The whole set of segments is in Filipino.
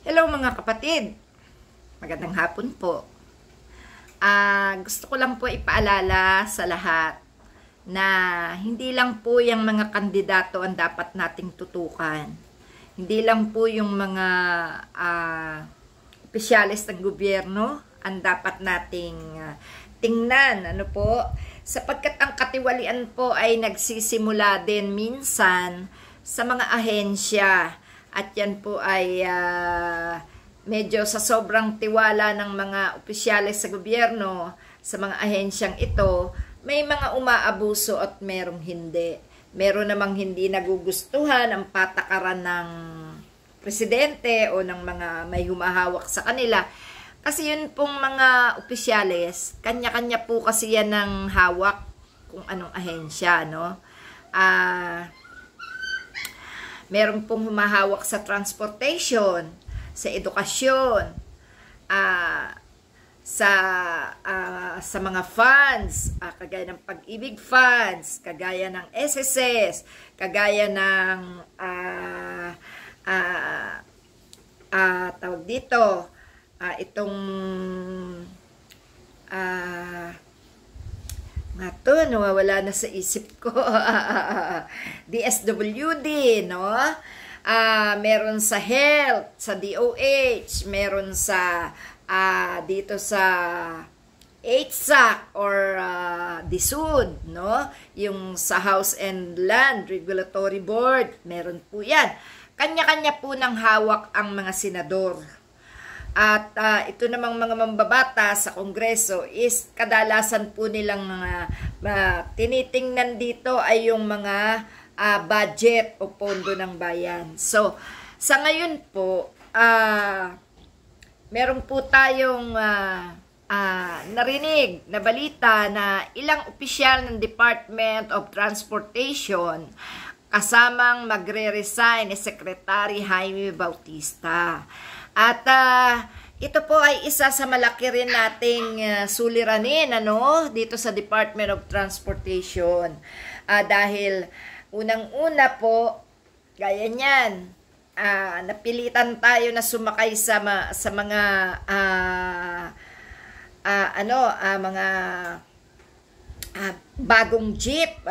Hello mga kapatid, magandang hapon po. Gusto ko lang po ipaalala sa lahat na hindi lang po yung mga kandidato ang dapat nating tutukan. Hindi lang po yung mga opisyalis ng gobyerno ang dapat nating tingnan. Ano po? Sapagkat ang katiwalian po ay nagsisimula din minsan sa mga ahensya. At yan po ay medyo sa sobrang tiwala ng mga opisyalis sa gobyerno sa mga ahensyang ito, may mga umaabuso at merong hindi. Meron namang hindi nagugustuhan ang patakaran ng presidente o ng mga may humahawak sa kanila. Kasi yun pong mga opisyalis, kanya-kanya po kasi yan ng hawak kung anong ahensya, no? Meron pong humahawak sa transportation, sa edukasyon, sa mga funds, kagaya ng Pag-ibig Funds, kagaya ng SSS, kagaya ng tawag dito, itong nga to, nawawala na sa isip ko. DSWD, no? Meron sa health, sa DOH, meron sa dito sa HSAC or DSUD, no? Yung sa House and Land Regulatory Board, meron po yan. Kanya-kanya po ng hawak ang mga senador. At ito namang mga mambabata sa Kongreso is kadalasan po nilang tinitingnan dito ay yung mga budget o pondo ng bayan. So, sa ngayon po, meron po tayong narinig na balita na ilang opisyal ng Department of Transportation kasamang magre-resign ni Secretary Jaime Bautista. At ito po ay isa sa malaki rin nating suliranin dito sa Department of Transportation. Dahil unang-una po, gaya niyan, napilitan tayo na sumakay sa mga mga bagong jeep,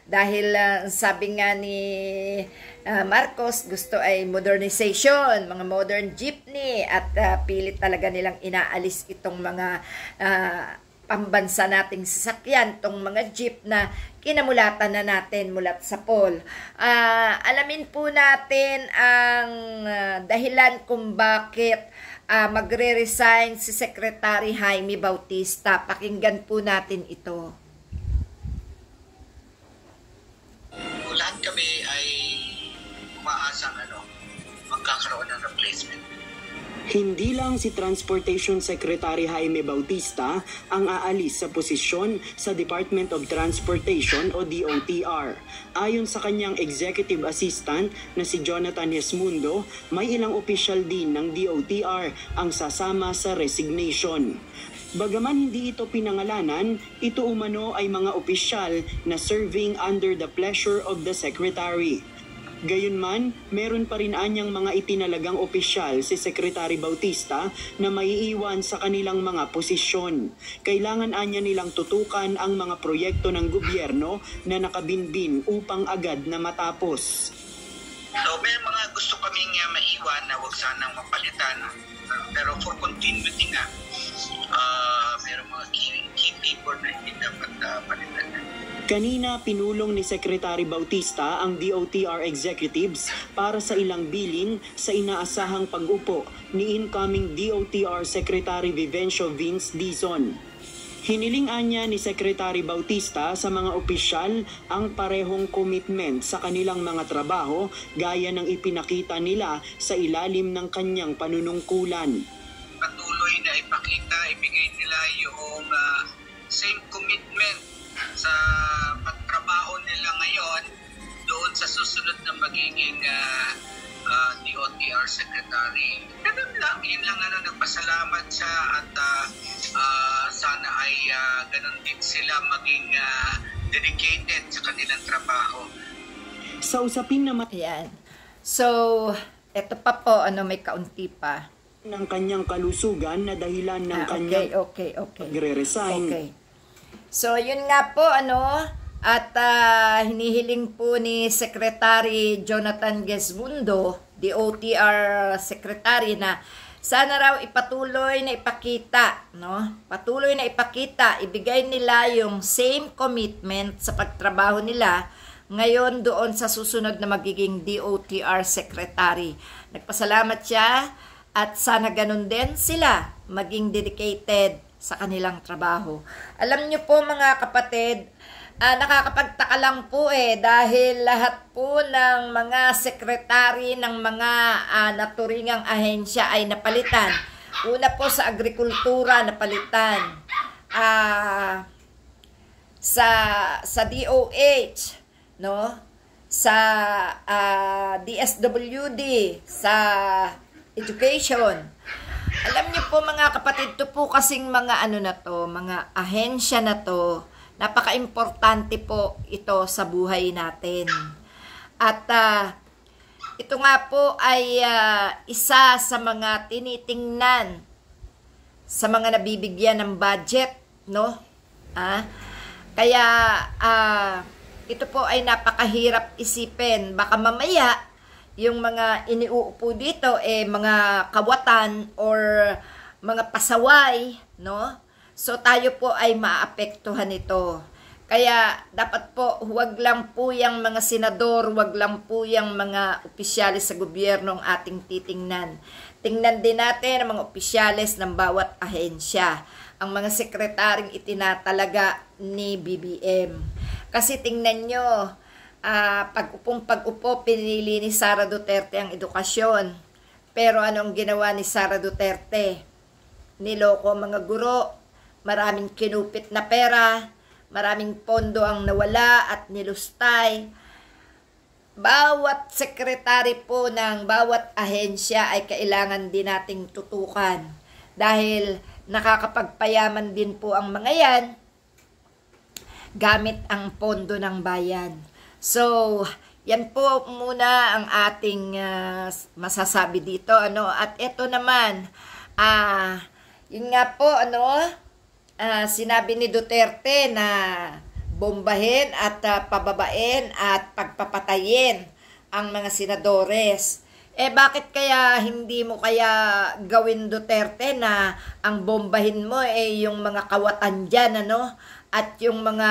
dahil sabi nga ni Marcos, gusto ay modernization, mga modern jeepney, at pilit talaga nilang inaalis itong mga pambansa nating sasakyan, itong mga jeep na kinamulatan na natin mulat sa poll. Alamin po natin ang dahilan kung bakit magre-resign si Secretary Jaime Bautista. Pakinggan po natin ito. Lahat kami ay umaasang magkakaroon ng replacement. Hindi lang si Transportation Secretary Jaime Bautista ang aalis sa posisyon sa Department of Transportation o DOTR. Ayon sa kanyang executive assistant na si Jonathan Hesmundo, may ilang opisyal din ng DOTR ang sasama sa resignation. Bagaman hindi ito pinangalanan, ito umano ay mga opisyal na serving under the pleasure of the Secretary. Gayunman, meron pa rin anyang mga itinalagang opisyal si Secretary Bautista na maiiwan sa kanilang mga posisyon. Kailangan anya nilang tutukan ang mga proyekto ng gobyerno na nakabinbin upang agad na matapos. So may mga gusto kaming maiwan na huwag sanang mapalitan, pero for continuity nga, merong mga key people na hindi dapat palitan. Kanina, pinulong ni Secretary Bautista ang DOTR executives para sa ilang bilin sa inaasahang pag-upo ni incoming DOTR Secretary Vivencio Vince Dizon. Hiniling niya ni Secretary Bautista sa mga opisyal ang parehong commitment sa kanilang mga trabaho gaya ng ipinakita nila sa ilalim ng kanyang panunungkulan. Patuloy na ipakita, ibigay nila yung same commitment sa pagtrabaho nila ngayon doon sa susunod na magiging DOTR Secretary. Ganun lang, yun lang nagpasalamat siya at sana ay ganun din sila maging dedicated sa kanilang trabaho. Sa usapin naman... Ayan. So, ito pa po, may kaunti pa. Ng kanyang kalusugan na dahilan ng kanyang Okay. pagre-resign. Okay. So, yun nga po, at hinihiling po ni Secretary Jonathan Gesmundo, DOTR Secretary, na sana raw ipatuloy na ipakita, Patuloy na ipakita, ibigay nila yung same commitment sa pagtrabaho nila ngayon doon sa susunod na magiging DOTR Secretary. Nagpasalamat siya at sana ganun din sila maging dedicated sa kanilang trabaho. Alam niyo po mga kapatid, nakakapagtaka lang po dahil lahat po ng mga sekretary ng mga naturingang ahensya ay napalitan. Una po sa agrikultura napalitan. Sa DOH, sa DSWD, sa education. Alam niyo po mga kapatid, to po kasing mga mga ahensya na to, napaka-importante po ito sa buhay natin. At ito nga po ay isa sa mga tinitingnan sa mga nabibigyan ng budget, Kaya ito po ay napakahirap isipin. Baka mamaya yung mga iniuupo dito mga kawatan or mga pasaway, So tayo po ay maapektuhan nito. Kaya dapat po huwag lang po yung mga senador, huwag lang po yung mga opisyalis sa gobyerno ang ating titingnan. Tingnan din natin ang mga opisyalis ng bawat ahensya, ang mga sekretaryong itinatalaga ni BBM. Kasi tingnan nyo, pag-upo, pinili ni Sara Duterte ang edukasyon. Pero anong ginawa ni Sara Duterte? Niloko mga guro, maraming kinupit na pera, maraming pondo ang nawala at nilustay. Bawat sekretary po ng bawat ahensya ay kailangan din nating tutukan. Dahil nakakapagpayaman din po ang mga yan gamit ang pondo ng bayan. So, yan po muna ang ating masasabi dito. At ito naman, yun nga po, sinabi ni Duterte na bombahin at pababain at pagpapatayin ang mga senadores. Bakit kaya hindi mo kaya gawin, Duterte, na ang bombahin mo yung mga kawatan dyan, at yung mga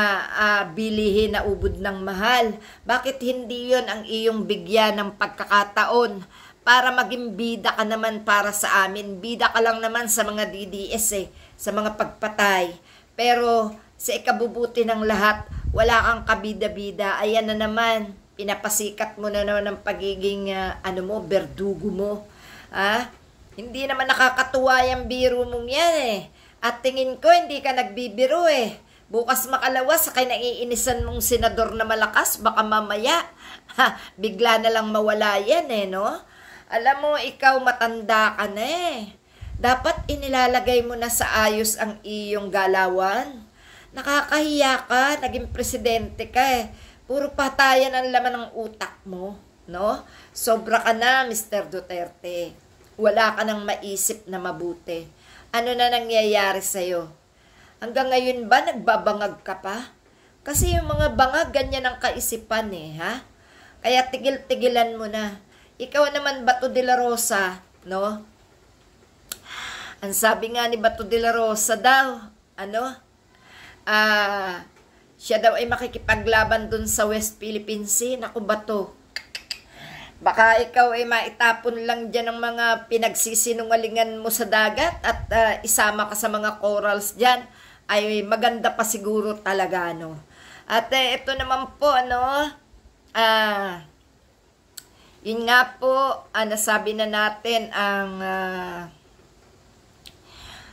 bilihin na ubod ng mahal? Bakit hindi yon ang iyong bigyan ng pagkakataon para maging bida ka naman para sa amin? Bida ka lang naman sa mga DDS sa mga pagpatay. Pero sa ikabubuti ng lahat, wala kang kabida-bida. Ayan na naman, pinapasikat mo na naman ang pagiging berdugo mo. Hindi naman nakakatuwa yung biro mong yan At tingin ko hindi ka nagbibiro Bukas makalawas sa naiinisan mong senador na malakas, baka mamaya bigla na lang mawala yan Alam mo, ikaw matanda ka na Dapat inilalagay mo na sa ayos ang iyong galawan. Nakakahiya ka, naging presidente ka Puro patayan ang laman ng utak mo, Sobra ka na, Mr. Duterte. Wala ka nang maisip na mabuti. Ano na nangyayari sa'yo? Hanggang ngayon ba nagbabangag ka pa? Kasi yung mga bangag, ganyan ang kaisipan Kaya tigil-tigilan mo na. Ikaw naman, Bato de la Rosa, Ang sabi nga ni Bato de la Rosa daw, siya daw ay makikipaglaban dun sa West Philippine Sea. Naku, Bato, baka ikaw ay maitapon lang dyan ng mga pinagsisinungalingan mo sa dagat at isama ka sa mga corals dyan. Ay maganda pa siguro talaga, At ito naman po, yun nga po, nasabi na natin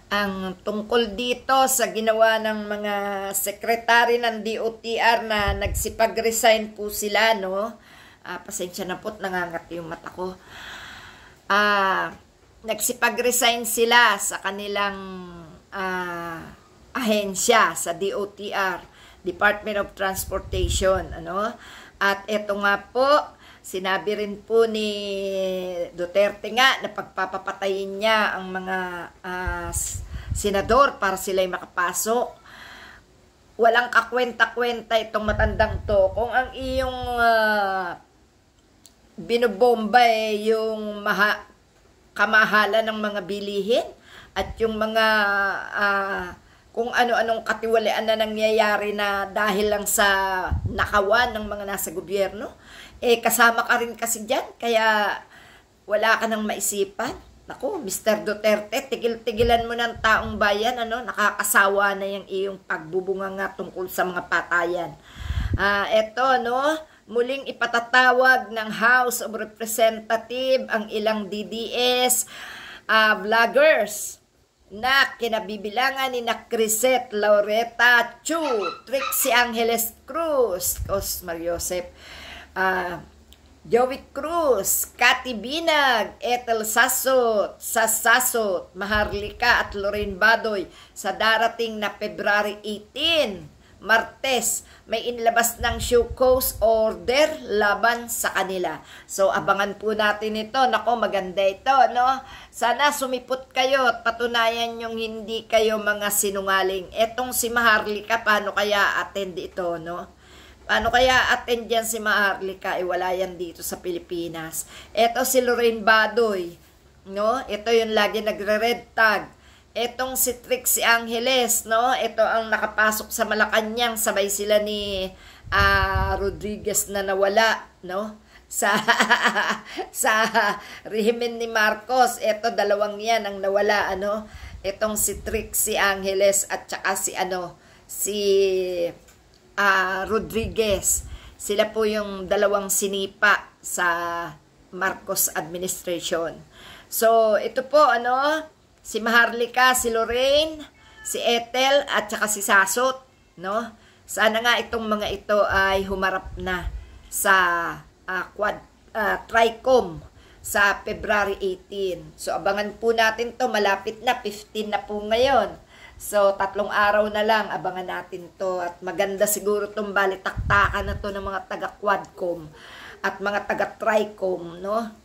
ang tungkol dito sa ginawa ng mga sekretary ng DOTR na nagsipag-resign po sila, pasensya na po, nangangati yung mata ko. Nagsipag-resign sila sa kanilang ahensya sa DOTR, Department of Transportation, At eto nga po, Sinabi rin po ni Duterte nga na pagpapapatayin niya ang mga senador para sila'y makapasok. Walang kakwenta-kwenta itong matandang to. Kung ang iyong binobomba yung kamahalan ng mga bilihin at yung mga kung ano-anong katiwalian na nangyayari na dahil lang sa nakawan ng mga nasa gobyerno, kasama ka rin kasi dyan, kaya wala ka nang maisipan. Naku, Mr. Duterte, tigil-tigilan mo ng taong bayan, nakakasawa na yung iyong pagbubunga nga tungkol sa mga patayan. Muling ipatatawag ng House of Representatives ang ilang DDS vloggers na kinabibilangan ni Crisette Laureta Chu, Trixie Angeles Cruz, Osmar Joseph, Joey Cruz, Cathy Binag, Ethel Sasot, Maharlika at Lorraine Badoy sa darating na February 18, Martes, may inlabas ng show cause order laban sa kanila. So, abangan po natin ito. Nako, maganda ito, no? Sana sumipot kayo at patunayan yung hindi kayo mga sinungaling. Etong si Maharlika, paano kaya attend ito, no? Paano kaya attend yan si Maharlika? Wala yan dito sa Pilipinas. Eto si Lorraine Badoy, no? Ito yung lagi nagre-red tag. Etong si Trixie Angeles, no? Ito ang nakapasok sa Malacanang, sabay sila ni Rodriguez na nawala, no? Sa rehimen ni Marcos. Ito, dalawang yan ang nawala, ano? Etong si Trixie Angeles at saka si Rodriguez. Sila po yung dalawang sinipa sa Marcos administration. So, ito po, si Maharlika, si Lorraine, si Ethel, at saka si Sasot, no? Sana nga itong mga ito ay humarap na sa TRICOM sa February 18. So, abangan po natin to. Malapit na, 15 na po ngayon. So, 3 araw na lang, abangan natin to. At maganda siguro itong balitaktakan na to ng mga taga-Quadcom at mga taga-TRICOM, no?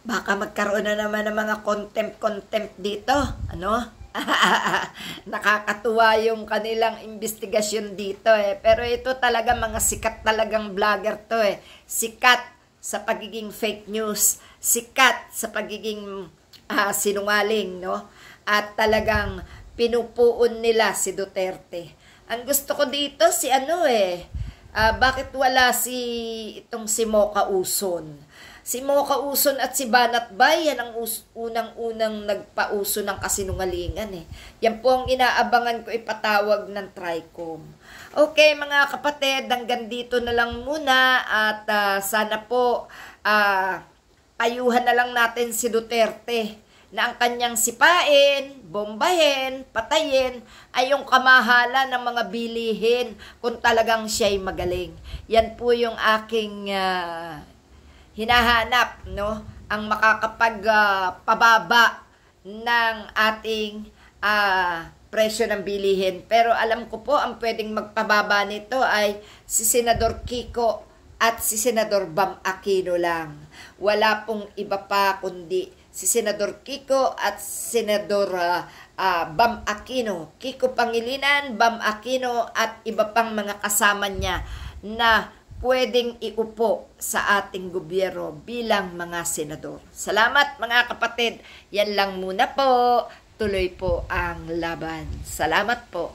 Baka magkaroon na naman ng mga contempt dito, Nakakatuwa yung kanilang investigasyon dito, Pero ito talaga mga sikat talagang vlogger to, Sikat sa pagiging fake news, sikat sa pagiging sinungaling, no? At talagang pinupuon nila si Duterte. Ang gusto ko dito si bakit wala itong si Mocha Uson? Si Mocha Uson at si Banat Bay, yan ang unang-unang nagpauso ng kasinungalingan, Yan po ang inaabangan ko ipatawag ng TRICOM. Okay, mga kapatid, hanggang dito na lang muna at sana po payuhan na lang natin si Duterte na ang kanyang sipain, bombahin, patayin ay yung kamahalan ng mga bilihin kung talagang siya'y magaling. Yan po yung aking hinahanap, no? Ang makakapagpababa ng ating presyo ng bilihin. Pero alam ko po, ang pwedeng magpababa nito ay si Senador Kiko at si Senador Bam Aquino lang. Wala pong iba pa kundi si Senador Kiko at Senador Bam Aquino. Kiko Pangilinan, Bam Aquino at iba pang mga kasama niya na pwedeng iupo sa ating gobyerno bilang mga senador. Salamat mga kapatid. Yan lang muna po. Tuloy po ang laban. Salamat po.